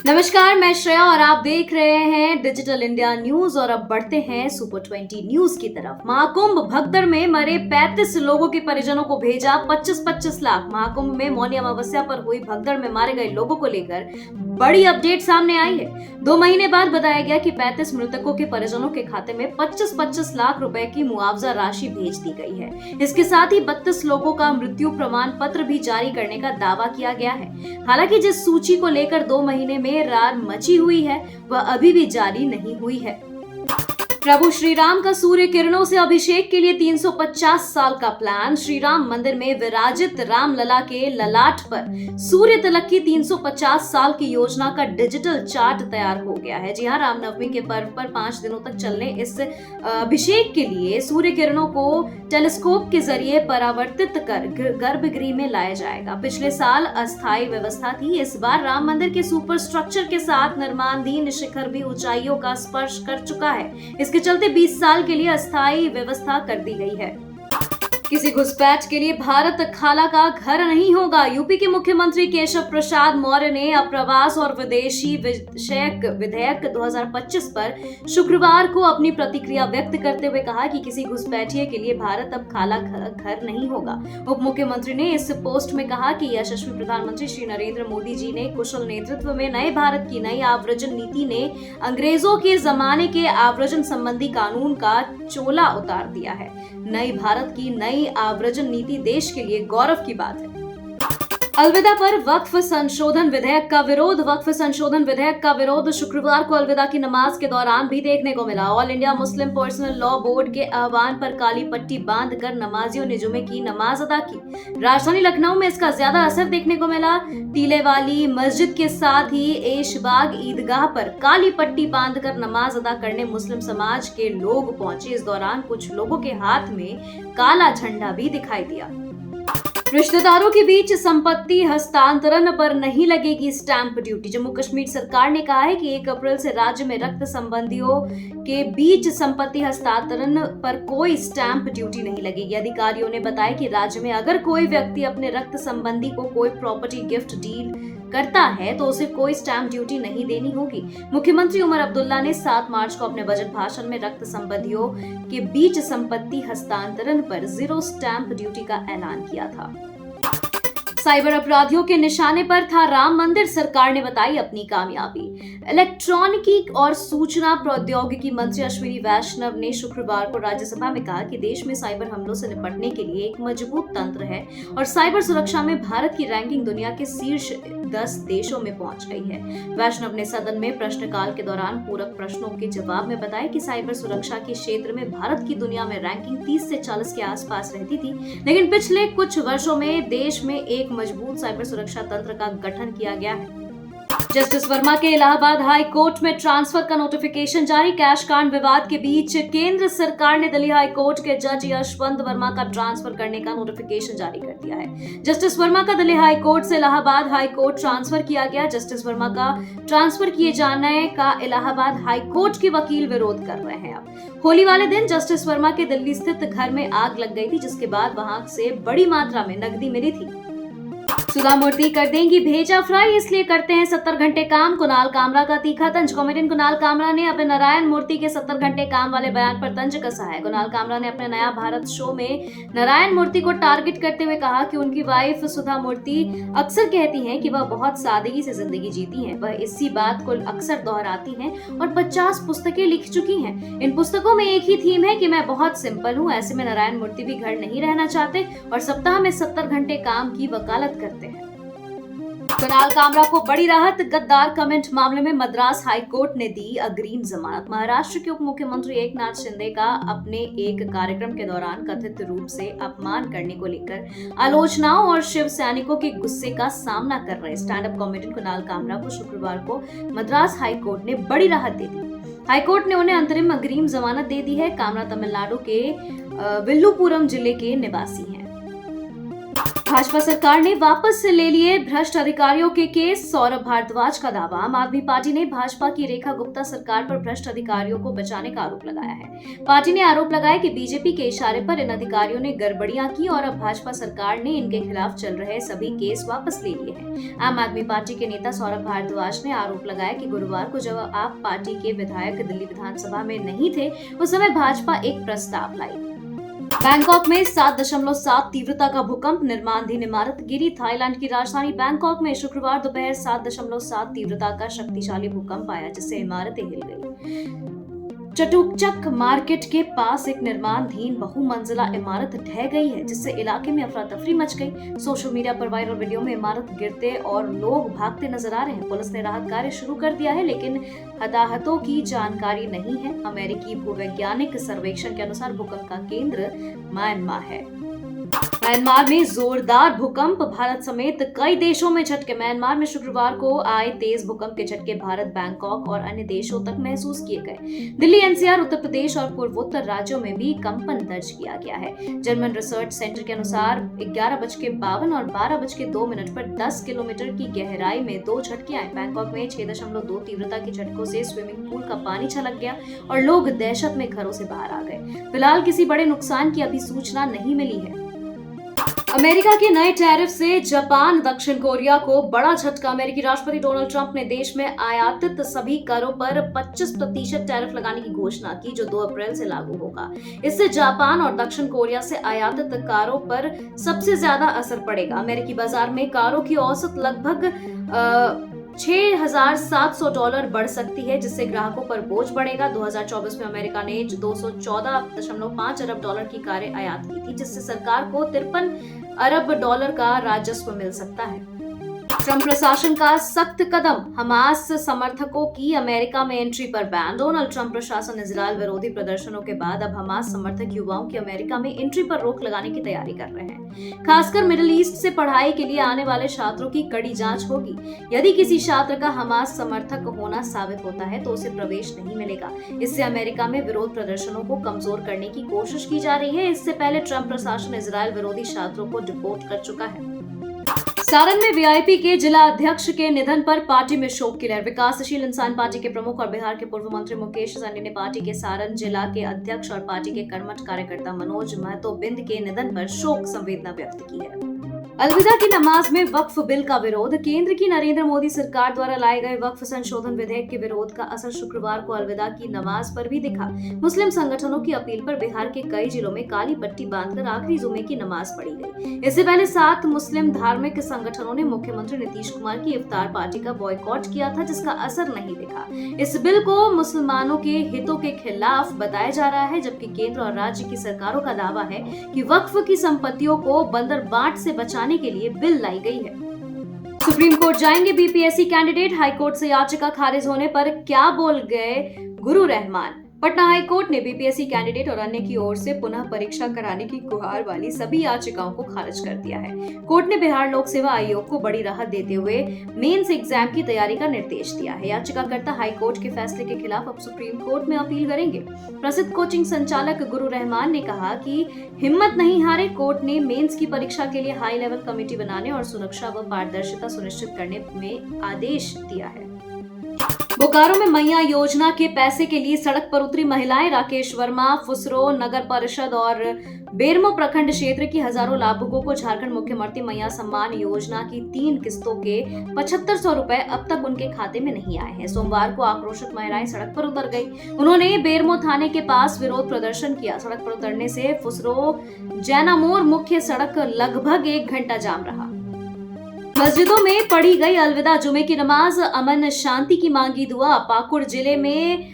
नमस्कार, मैं श्रेया और आप देख रहे हैं डिजिटल इंडिया न्यूज। और अब बढ़ते हैं सुपर 20 न्यूज की तरफ। महाकुंभ भगदड़ में मरे 35 लोगों के परिजनों को भेजा 25-25 लाख। महाकुंभ में मौनी अमावस्या पर हुई भगदड़ में मारे गए लोगों को लेकर बड़ी अपडेट सामने आई है। 2 महीने बाद बताया गया कि 35 मृतकों के परिजनों के खाते में 25-25 लाख रुपए की मुआवजा राशि भेज दी गई है। इसके साथ ही 32 लोगों का मृत्यु प्रमाण पत्र भी जारी करने का दावा किया गया है। हालांकि जिस सूची को लेकर 2 महीने में रार मची हुई है वह अभी भी जारी नहीं हुई है। प्रभु श्री राम का सूर्य किरणों से अभिषेक के लिए 350 साल का प्लान। श्री राम मंदिर में विराजित राम लला के ललाट पर सूर्य तिलक की 350 साल की योजना का डिजिटल चार्ट तैयार हो गया है। जी हां, रामनवमी के पर्व पर 5 दिनों तक चलने इस अभिषेक के लिए सूर्य किरणों को टेलीस्कोप के जरिए परावर्तित कर गर्भगृह में लाया जाएगा। पिछले साल अस्थायी व्यवस्था थी, इस बार राम मंदिर के सुपर स्ट्रक्चर के साथ निर्माणाधीन शिखर भी ऊंचाइयों का स्पर्श कर चुका है। इसके चलते 20 साल के लिए अस्थायी व्यवस्था कर दी गई है। किसी घुसपैठ के लिए भारत खाला का घर नहीं होगा। यूपी के मुख्यमंत्री केशव प्रसाद मौर्य ने अप्रवास और विदेशी विषयक विधेयक 2025 पर शुक्रवार को अपनी प्रतिक्रिया व्यक्त करते हुए कहा कि किसी घुसपैठिए के लिए भारत अब खाला घर नहीं होगा। उप मुख्यमंत्री ने इस पोस्ट में कहा कि यशस्वी प्रधानमंत्री श्री नरेंद्र मोदी जी ने कुशल नेतृत्व में नए भारत की नई आव्रजन नीति ने अंग्रेजों के जमाने के आव्रजन संबंधी कानून का चोला उतार दिया है। नई भारत की नई आव्रजन नीति देश के लिए गौरव की बात है। अलविदा पर वक्फ संशोधन विधेयक का विरोध। वक्फ संशोधन विधेयक का विरोध शुक्रवार को अलविदा की नमाज के दौरान भी देखने को मिला। All India Muslim personal law board के आह्वान पर काली पट्टी बांधकर नमाजियों ने जुमे की नमाज अदा की। राजधानी लखनऊ में इसका ज्यादा असर देखने को मिला। टीले वाली मस्जिद के साथ ही ऐशबाग ईदगाह पर काली पट्टी बांधकर नमाज अदा करने मुस्लिम समाज के लोग पहुंचे। इस दौरान कुछ लोगों के हाथ में काला झंडा भी दिखाई दिया। रिश्तेदारों के बीच संपत्ति हस्तांतरण पर नहीं लगेगी स्टैंप ड्यूटी। जम्मू कश्मीर सरकार ने कहा है कि 1 अप्रैल से राज्य में रक्त संबंधियों के बीच संपत्ति हस्तांतरण पर कोई स्टैंप ड्यूटी नहीं लगेगी। अधिकारियों ने बताया कि राज्य में अगर कोई व्यक्ति अपने रक्त संबंधी को कोई प्रॉपर्टी गिफ्ट डील करता है तो उसे कोई स्टैंप ड्यूटी नहीं देनी होगी। मुख्यमंत्री उमर अब्दुल्ला ने 7 मार्च को अपने बजट भाषण में रक्त संबंधियों के बीच संपत्ति हस्तांतरण पर 0 स्टैंप ड्यूटी का ऐलान किया था। साइबर अपराधियों के निशाने पर था राम मंदिर, सरकार ने बताई अपनी कामयाबी। इलेक्ट्रॉनिकी और सूचना प्रौद्योगिकी मंत्री अश्विनी वैष्णव ने शुक्रवार को राज्यसभा में कहा कि देश में साइबर हमलों से निपटने के लिए एक मजबूत तंत्र है और साइबर सुरक्षा में भारत की रैंकिंग दुनिया के शीर्ष 10 देशों में पहुंच गई है। वैष्णव ने सदन में प्रश्नकाल के दौरान पूरक प्रश्नों के जवाब में बताया कि साइबर सुरक्षा के क्षेत्र में भारत की दुनिया में रैंकिंग 30 से 40 के आसपास रहती थी, लेकिन पिछले कुछ वर्षों में देश में एक मजबूत साइबर सुरक्षा तंत्र का गठन किया गया है। जस्टिस वर्मा के इलाहाबाद हाई कोर्ट में ट्रांसफर का नोटिफिकेशन जारी। कैश कांड विवाद के बीच केंद्र सरकार ने दिल्ली हाई कोर्ट के जज यशवंत वर्मा का ट्रांसफर करने का नोटिफिकेशन जारी कर दिया है। जस्टिस वर्मा का दिल्ली हाई कोर्ट से इलाहाबाद हाई कोर्ट ट्रांसफर किया गया। जस्टिस वर्मा का ट्रांसफर किए जाने का इलाहाबाद हाई कोर्ट के वकील विरोध कर रहे हैं। अब होली वाले दिन जस्टिस वर्मा के दिल्ली स्थित घर में आग लग गई थी, जिसके बाद वहां से बड़ी मात्रा में नकदी मिली थी। सुधा मूर्ति कर देंगी भेजा फ्राई, इसलिए करते हैं 70 घंटे काम। कुणाल कामरा का तीखा तंज। कॉमेडियन कुणाल कामरा ने अपने नारायण मूर्ति के 70 घंटे काम वाले बयान पर तंज कसा है। कुणाल कामरा ने अपने नया भारत शो में नारायण मूर्ति को टारगेट करते हुए कहा कि उनकी वाइफ सुधा मूर्ति अक्सर कहती हैं कि वह बहुत सादगी से जिंदगी जीती हैं। वह इसी बात को अक्सर दोहराती हैं और 50 पुस्तकें लिख चुकी हैं। इन पुस्तकों में एक ही थीम है कि मैं बहुत सिंपल हूँ। ऐसे में नारायण मूर्ति भी घर नहीं रहना चाहते और सप्ताह में 70 घंटे काम की वकालत करते हैं। कुणाल कामरा को बड़ी राहत। गद्दार कमेंट मामले में मद्रास हाई कोर्ट ने दी अग्रिम जमानत। महाराष्ट्र के उप मुख्यमंत्री एकनाथ शिंदे का अपने एक कार्यक्रम के दौरान कथित रूप से अपमान करने को लेकर आलोचनाओं और शिव सैनिकों के गुस्से का सामना कर रहे stand up comedian Kunal Kamra को शुक्रवार को मद्रास हाई कोर्ट ने बड़ी राहत दे दी। हाई कोर्ट ने उन्हें अंतरिम अग्रिम जमानत दे दी है। कामरा तमिलनाडु के विल्लुपुरम जिले के निवासी हैं। भाजपा सरकार ने वापस ले लिए भ्रष्ट अधिकारियों के केस, सौरभ भारद्वाज का दावा। आम आदमी पार्टी ने भाजपा की रेखा गुप्ता सरकार पर भ्रष्ट अधिकारियों को बचाने का आरोप लगाया है। पार्टी ने आरोप लगाया कि बीजेपी के इशारे पर इन अधिकारियों ने गड़बड़ियां की और अब भाजपा सरकार ने इनके खिलाफ चल रहे सभी केस वापस ले लिए हैं। आम आदमी पार्टी के नेता सौरभ भारद्वाज ने आरोप लगाया कि गुरुवार को जब आप पार्टी के विधायक दिल्ली विधानसभा में नहीं थे, उस समय भाजपा एक प्रस्ताव लाई। बैंकॉक में 7.7 तीव्रता का भूकंप, निर्माणाधीन इमारत गिरी। थाईलैंड की राजधानी बैंकॉक में शुक्रवार दोपहर 7.7 तीव्रता का शक्तिशाली भूकंप आया, जिससे इमारतें हिल गई। चटुकचक मार्केट के पास एक निर्माणाधीन बहुमंजिला इमारत ढह गई है, जिससे इलाके में अफरा तफरी मच गई। सोशल मीडिया पर वायरल वीडियो में इमारत गिरते और लोग भागते नजर आ रहे हैं। पुलिस ने राहत कार्य शुरू कर दिया है, लेकिन हताहतों की जानकारी नहीं है। अमेरिकी भूवैज्ञानिक सर्वेक्षण के अनुसार भूकंप का केंद्र म्यांमार है। म्यांमार में जोरदार भूकंप, भारत समेत कई देशों में झटके। म्यांमार में शुक्रवार को आए तेज भूकंप के झटके भारत, बैंकॉक और अन्य देशों तक महसूस किए गए। दिल्ली, एनसीआर, उत्तर प्रदेश और पूर्वोत्तर राज्यों में भी कंपन दर्ज किया गया है। जर्मन रिसर्च सेंटर के अनुसार 11:52 और 12:02 पर 10 किलोमीटर की गहराई में 2 झटके आए। बैंकॉक में 6.2 तीव्रता के झटकों से स्विमिंग पूल का पानी छलक गया और लोग दहशत में घरों से बाहर आ गए। फिलहाल किसी बड़े नुकसान की अभी सूचना नहीं मिली है। अमेरिका के नए टैरिफ से जापान, दक्षिण कोरिया को बड़ा झटका। अमेरिकी राष्ट्रपति डोनाल्ड ट्रंप ने देश में आयातित सभी करों पर 25% टैरिफ लगाने की घोषणा की, जो 2 अप्रैल से लागू होगा। इससे जापान और दक्षिण कोरिया से आयातित कारों पर सबसे ज्यादा असर पड़ेगा। अमेरिकी बाजार में कारों की औसत लगभग $6,700 बढ़ सकती है, जिससे ग्राहकों पर बोझ बढ़ेगा। 2024 में अमेरिका ने $214.5 अरब की कारें आयात की थी, जिससे सरकार को $53 अरब का राजस्व मिल सकता है। ट्रंप प्रशासन का सख्त कदम, हमास समर्थकों की अमेरिका में एंट्री पर बैन। डोनाल्ड ट्रंप प्रशासन इजरायल विरोधी प्रदर्शनों के बाद अब हमास समर्थक युवाओं की अमेरिका में एंट्री पर रोक लगाने की तैयारी कर रहे हैं। खासकर मिडिल ईस्ट से पढ़ाई के लिए आने वाले छात्रों की कड़ी जांच होगी। यदि किसी छात्र का हमास समर्थक होना साबित होता है तो उसे प्रवेश नहीं मिलेगा। इससे अमेरिका में विरोध प्रदर्शनों को कमजोर करने की कोशिश की जा रही है। इससे पहले ट्रंप प्रशासन इजरायल विरोधी छात्रों को डिपोर्ट कर चुका है। सारण में वीआईपी के जिला अध्यक्ष के निधन पर पार्टी में शोक की लहर। विकासशील इंसान पार्टी के प्रमुख और बिहार के पूर्व मंत्री मुकेश सहनी ने पार्टी के सारण जिला के अध्यक्ष और पार्टी के कर्मठ कार्यकर्ता मनोज महतो बिंद के निधन पर शोक संवेदना व्यक्त की है। अलविदा की नमाज में वक्फ बिल का विरोध। केंद्र की नरेंद्र मोदी सरकार द्वारा लाए गए वक्फ संशोधन विधेयक के विरोध का असर शुक्रवार को अलविदा की नमाज पर भी दिखा। मुस्लिम संगठनों की अपील पर बिहार के कई जिलों में काली पट्टी बांधकर आखिरी जुमे की नमाज पढ़ी गई। इससे पहले 7 मुस्लिम धार्मिक संगठनों ने मुख्यमंत्री नीतीश कुमार की इफ्तार पार्टी का बॉयकॉट किया था, जिसका असर नहीं दिखा। इस बिल को मुसलमानों के हितों के खिलाफ बताया जा रहा है, जबकि केंद्र और राज्य की सरकारों का दावा है कि वक्फ की संपत्तियों को बंदरबाट से बचाने के लिए बिल लाई गई है। सुप्रीम कोर्ट जाएंगे बीपीएससी कैंडिडेट, हाईकोर्ट से याचिका खारिज होने पर क्या बोल गए गुरु रहमान। पटना हाई कोर्ट ने बीपीएससी कैंडिडेट और अन्य की ओर से पुनः परीक्षा कराने की गुहार वाली सभी याचिकाओं को खारिज कर दिया है। कोर्ट ने बिहार लोक सेवा आयोग को बड़ी राहत देते हुए मेंस एग्जाम की तैयारी का निर्देश दिया है। याचिकाकर्ता हाई कोर्ट के फैसले के खिलाफ अब सुप्रीम कोर्ट में अपील करेंगे। प्रसिद्ध कोचिंग संचालक गुरु रहमान ने कहा कि हिम्मत नहीं हारे, कोर्ट ने मेंस की परीक्षा के लिए हाई लेवल कमेटी बनाने और सुरक्षा व पारदर्शिता सुनिश्चित करने में आदेश दिया है। बोकारो में मैया योजना के पैसे के लिए सड़क पर उतरी महिलाएं। राकेश वर्मा, फुसरो नगर परिषद और बेरमो प्रखंड क्षेत्र की हजारों लाभुकों को झारखंड मुख्यमंत्री मैया सम्मान योजना की 3 किस्तों के 7500 रुपए अब तक उनके खाते में नहीं आए हैं। सोमवार को आक्रोशित महिलाएं सड़क पर उतर गई। उन्होंने बेरमो थाने के पास विरोध प्रदर्शन किया। सड़क पर उतरने से फुसरो जैनामोर मुख्य सड़क लगभग 1 घंटा जाम रहा। मस्जिदों में पढ़ी गई अलविदा जुमे की नमाज, अमन शांति की मांगी दुआ। पाकुड़ जिले में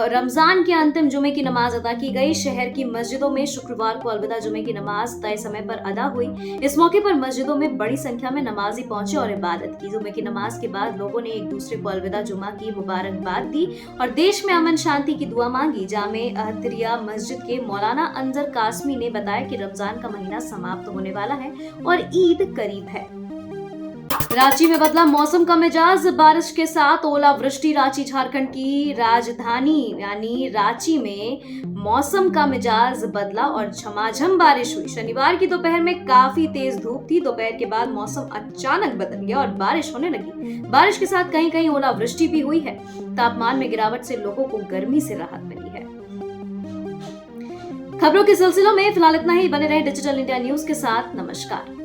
रमजान के अंतिम जुमे की नमाज अदा की गई। शहर की मस्जिदों में शुक्रवार को अलविदा जुमे की नमाज तय समय पर अदा हुई। इस मौके पर मस्जिदों में बड़ी संख्या में नमाजी पहुंचे और इबादत की। जुमे की नमाज के बाद लोगों ने एक दूसरे को अलविदा जुमा की मुबारकबाद दी और देश में अमन शांति की दुआ मांगी। जामे अहतरिया मस्जिद के मौलाना अंजर कासमी ने बताया कि रमजान का महीना समाप्त होने वाला है और ईद करीब है। रांची में बदला मौसम का मिजाज, बारिश के साथ ओलावृष्टि। रांची झारखंड की राजधानी यानी रांची में मौसम का मिजाज बदला और झमाझम बारिश हुई। शनिवार की दोपहर में काफी तेज धूप थी। दोपहर के बाद मौसम अचानक बदल गया और बारिश होने लगी। बारिश के साथ कहीं कहीं ओलावृष्टि भी हुई है। तापमान में गिरावट से लोगों को गर्मी से राहत मिली है। खबरों के सिलसिलों में फिलहाल इतना ही। बने रहे डिजिटल इंडिया न्यूज के साथ। नमस्कार।